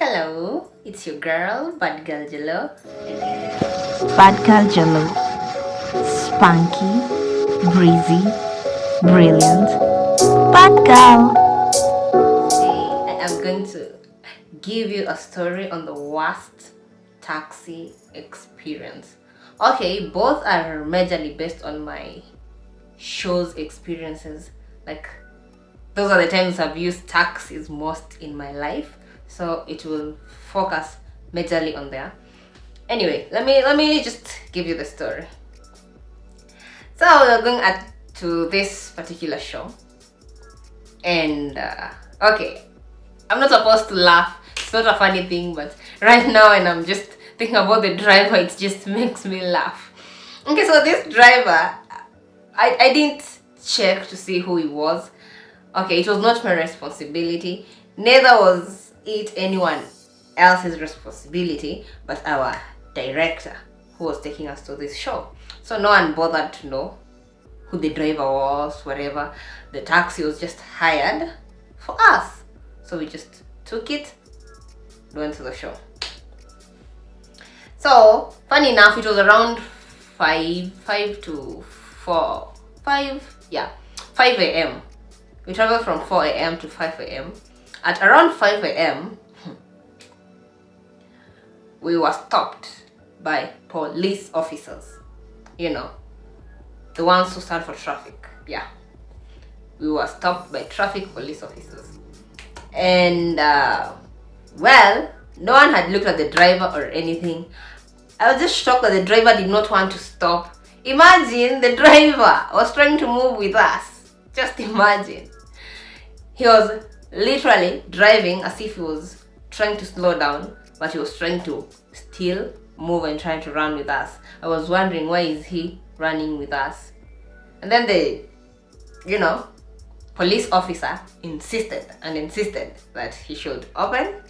Hello, it's your girl, Bad Girl Jello. Bad Girl Jello. Spunky, breezy, brilliant. Bad Girl. Today, I am going to give you a story on the worst taxi experience. Okay, both are majorly based on my show's experiences. Like, those are the times I've used taxis most in my life, so it will focus majorly on there. Anyway, let me just give you the story. So we're going to this particular show, and okay, I'm not supposed to laugh. It's not a funny thing, but right now, and I'm just thinking about the driver, it just makes me laugh. Okay, so this driver, I didn't check to see who he was. Okay, it was not my responsibility. Neither was it anyone else's responsibility, but our director who was taking us to this show. So no one bothered to know who the driver was, whatever. The taxi was just hired for us. So we just took it, went to the show. So, funny enough, it was around 5 a.m. We traveled from 4 a.m. to 5 a.m. At around 5 a.m., we were stopped by police officers. You know, the ones who stand for traffic. Yeah. We were stopped by traffic police officers. And, well, no one had looked at the driver or anything. I was just shocked that the driver did not want to stop. Imagine the driver was trying to move with us. Just imagine. He was literally driving as if he was trying to slow down, but he was trying to still move and trying to run with us. I was wondering, why is he running with us? And then the, police officer insisted that he should open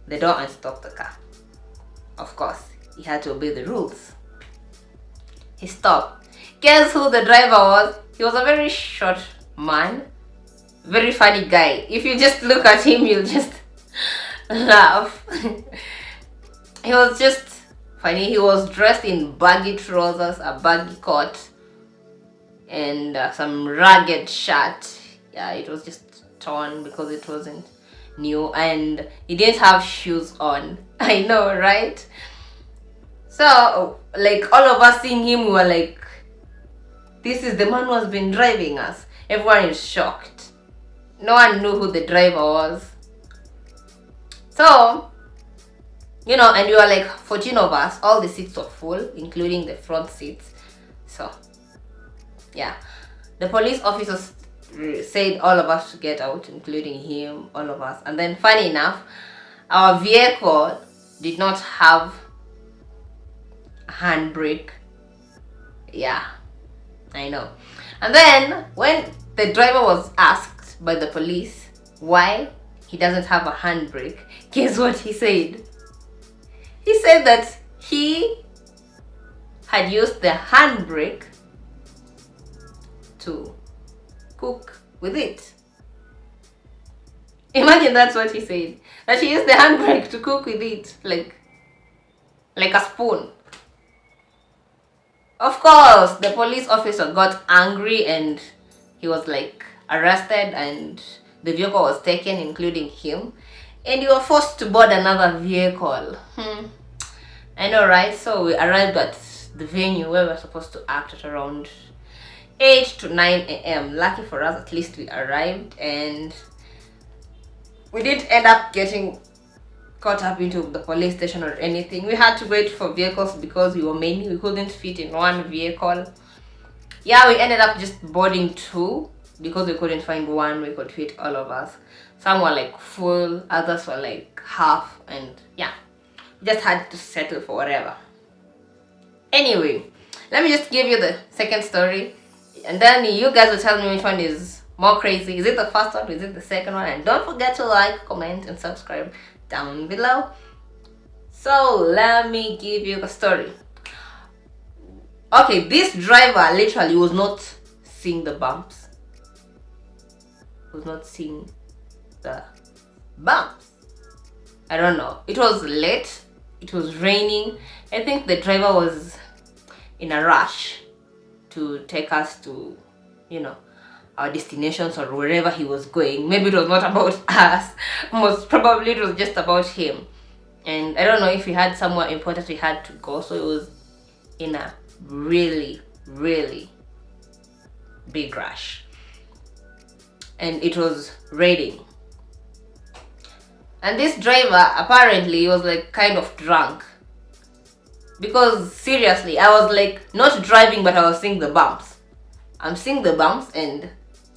the door and stop the car. Of course, he had to obey the rules. He stopped. Guess who the driver was? He was a very short man, very funny guy. If you just look at him, you'll just laugh. He was just funny. He was dressed in baggy trousers, a baggy coat, and some ragged shirt. Yeah, it was just torn because it wasn't new, and he didn't have shoes on. I know, right? So, like, all of us seeing him, we were like, this is the man who has been driving us. Everyone is shocked. No one knew who the driver was. So, and we were like 14 of us. All the seats were full, including the front seats. So, yeah. The police officers said all of us to get out, including him, all of us. And then, funny enough, our vehicle did not have a handbrake. Yeah, I know. And then, when the driver was asked by the police why he doesn't have a handbrake, guess what he said? He said that he had used the handbrake to cook with it. Imagine that's what he said. That he used the handbrake to cook with it. Like a spoon. Of course, the police officer got angry and he was like arrested, and the vehicle was taken, including him. And you were forced to board another vehicle. I know, right? So we arrived at the venue where we were supposed to act at around 8 to 9 a.m. Lucky for us, at least we arrived, and we didn't end up getting caught up into the police station or anything. We had to wait for vehicles because we were many. We couldn't fit in one vehicle. Yeah, we ended up just boarding two because we couldn't find one we could fit all of us. Some were like full, others were like half, and yeah, we just had to settle for whatever. Anyway, let me just give you the second story, and then you guys will tell me which one is more crazy. Is it the first one? Is it the second one? And don't forget to like, comment, and subscribe down below. So let me give you the story. Okay, this driver literally was not seeing the bumps. Was not seeing the bumps. I don't know. It was late. It was raining. I think the driver was in a rush to take us to, our destinations or wherever he was going. Maybe it was not about us. Most probably it was just about him. And I don't know if he had somewhere important he had to go. So it was in a really, really big rush. And it was raining. And this driver, apparently, he was like kind of drunk. Because seriously, I was like not driving, but I was seeing the bumps. I'm seeing the bumps, and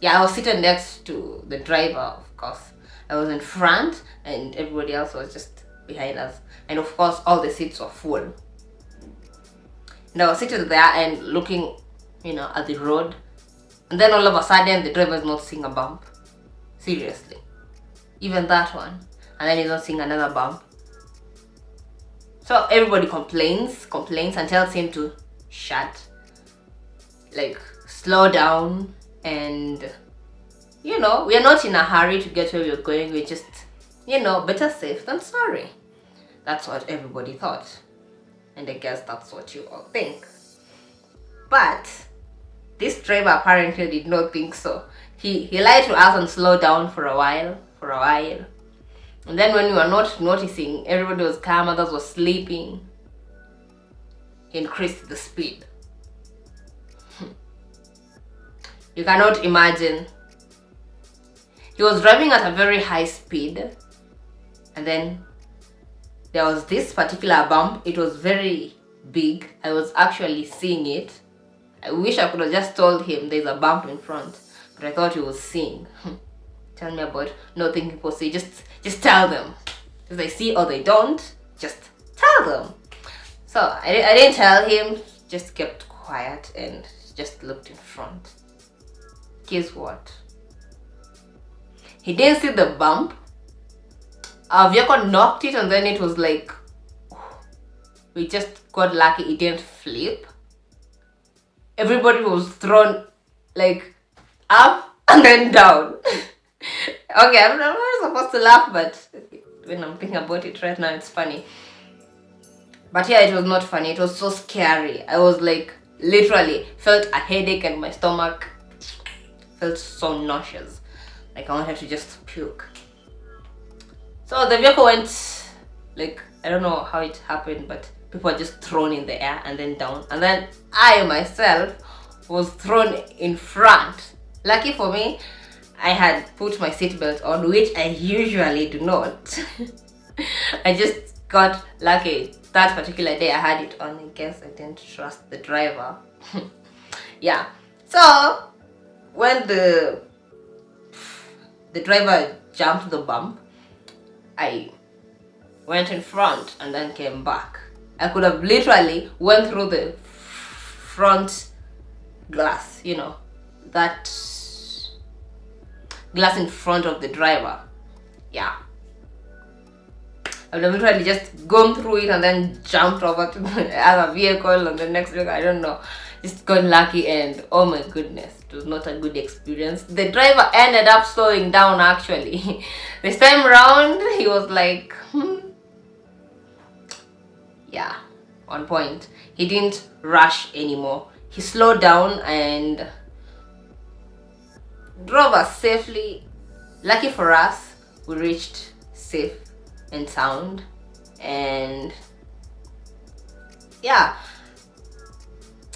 yeah, I was sitting next to the driver, of course. I was in front, and everybody else was just behind us. And of course, all the seats were full. And I was sitting there and looking, at the road. And then all of a sudden, the driver is not seeing a bump. Seriously. Even that one. And then he's not seeing another bump. So everybody complains and tells him to shut. Like, slow down. And, we are not in a hurry to get where we're going. We're just, better safe than sorry. That's what everybody thought. And I guess that's what you all think. But this driver apparently did not think so. He lied to us and slowed down for a while. And then when we were not noticing, everybody was calm, others were sleeping. He increased the speed. You cannot imagine. He was driving at a very high speed. And then there was this particular bump. It was very big. I was actually seeing it. I wish I could have just told him there's a bump in front. But I thought he was seeing. Tell me about nothing people say. Just tell them. If they see or they don't, just tell them. So I didn't tell him. Just kept quiet and just looked in front. Guess what? He didn't see the bump. Our vehicle knocked it and then it was like, we just got lucky it didn't flip. Everybody was thrown like up and then down. Okay, I'm not supposed to laugh, but when I'm thinking about it right now, it's funny. But yeah, it was not funny. It was so scary. I was like, literally felt a headache and my stomach felt so nauseous. Like I wanted to just puke. So the vehicle went, like, I don't know how it happened, but people were just thrown in the air and then down. And then I myself was thrown in front. Lucky for me, I had put my seatbelt on, which I usually do not. I just got lucky. That particular day I had it on. I guess I didn't trust the driver. Yeah. So when the driver jumped the bump, I went in front and then came back. I could have literally went through the front glass, that glass in front of the driver. Yeah. I would have literally just gone through it and then jumped over to the other vehicle and the next vehicle. I don't know. Just got lucky and oh my goodness, it was not a good experience. The driver ended up slowing down actually. This time around, he was like, Yeah, on point. He didn't rush anymore. He slowed down and drove us safely. Lucky for us, we reached safe and sound. And yeah,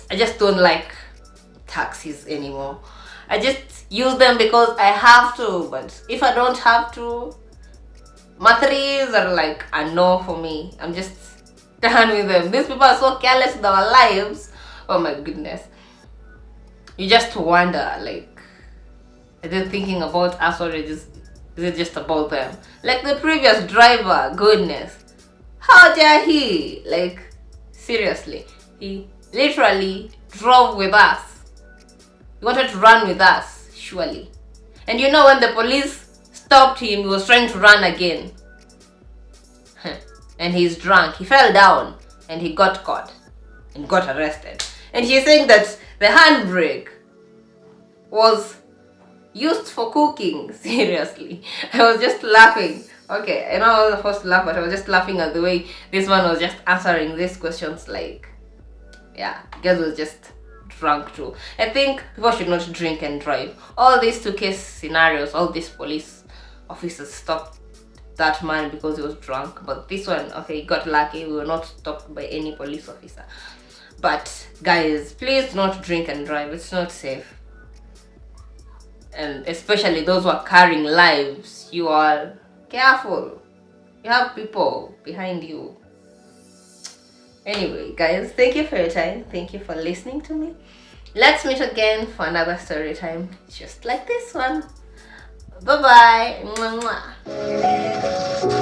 I just don't like taxis anymore. I just use them because I have to, but if I don't have to, mathris are like a no for me. I'm just done with them. These people are so careless with our lives. Oh my goodness. You just wonder, like, are they thinking about us or is it just about them? Like the previous driver, goodness. How dare he? Like, seriously. He literally drove with us. He wanted to run with us, surely. And when the police stopped him, he was trying to run again. And he's drunk. He fell down and he got caught and got arrested. And he's saying that the handbrake was used for cooking. Seriously. I was just laughing. Okay, I know I was supposed to laugh, but I was just laughing at the way this one was just answering these questions. Like, yeah, guys was just drunk too. I think people should not drink and drive. All these two case scenarios, all these police officers stopped that man because he was drunk, but this one, okay, he got lucky. We were not stopped by any police officer. But guys, please do not drink and drive. It's not safe. And especially those who are carrying lives, you are careful. You have people behind you. Anyway, guys, thank you for your time. Thank you for listening to me. Let's meet again for another story time, just like this one. Bye bye.